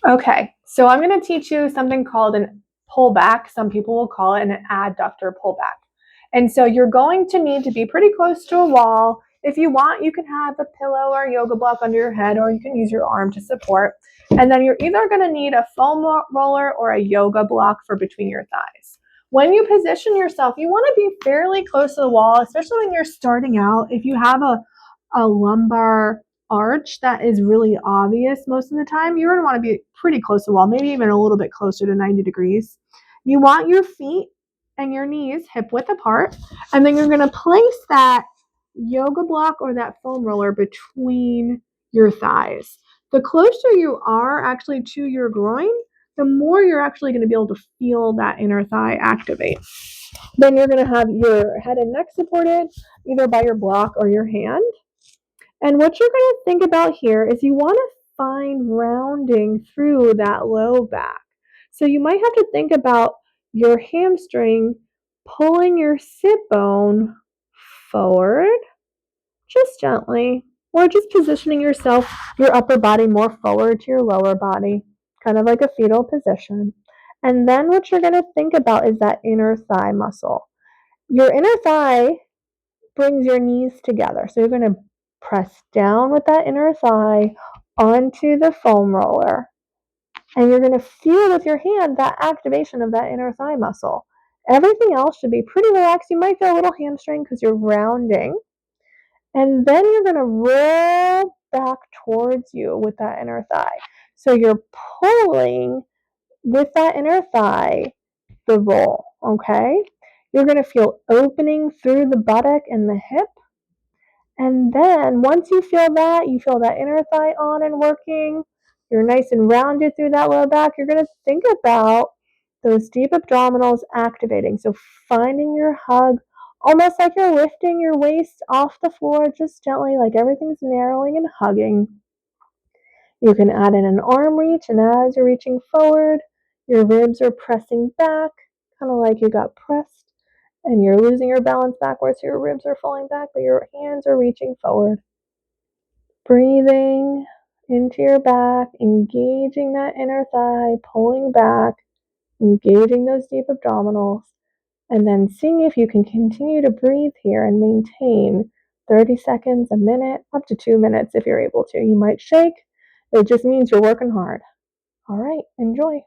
Okay, so I'm going to teach you something called an pullback. Some people will call it an adductor pullback. And so you're going to need to be pretty close to a wall. If you want, you can have a pillow or a yoga block under your head, or you can use your arm to support. And then you're either going to need a foam roller or a yoga block for between your thighs. When you position yourself, you want to be fairly close to the wall, especially when you're starting out. If you have a lumbar arch that is really obvious most of the time, you're going to want to be pretty close to the wall, maybe even a little bit closer to 90 degrees. You want your feet and your knees hip width apart, and then you're going to place that yoga block or that foam roller between your thighs. The closer you are actually to your groin, the more you're actually going to be able to feel that inner thigh activate. Then you're going to have your head and neck supported either by your block or your hand. And what you're going to think about here is you want to find rounding through that low back. So you might have to think about your hamstring pulling your sit bone forward, just gently, or just positioning yourself, your upper body more forward to your lower body, kind of like a fetal position. And then what you're going to think about is that inner thigh muscle. Your inner thigh brings your knees together. So you're going to press down with that inner thigh onto the foam roller. And you're going to feel with your hand that activation of that inner thigh muscle. Everything else should be pretty relaxed. You might feel a little hamstring because you're rounding. And then you're going to roll back towards you with that inner thigh. So you're pulling with that inner thigh the roll, okay? You're going to feel opening through the buttock and the hip. And then once you feel that inner thigh on and working, you're nice and rounded through that low back, you're going to think about those deep abdominals activating. So finding your hug, almost like you're lifting your waist off the floor just gently, like everything's narrowing and hugging. You can add in an arm reach, and as you're reaching forward, your ribs are pressing back, kind of like you got pressed. And you're losing your balance backwards, so your ribs are falling back, but your hands are reaching forward. Breathing into your back, engaging that inner thigh, pulling back, engaging those deep abdominals, and then seeing if you can continue to breathe here and maintain 30 seconds, a minute, up to 2 minutes if you're able to. You might shake. It just means you're working hard. All right, enjoy.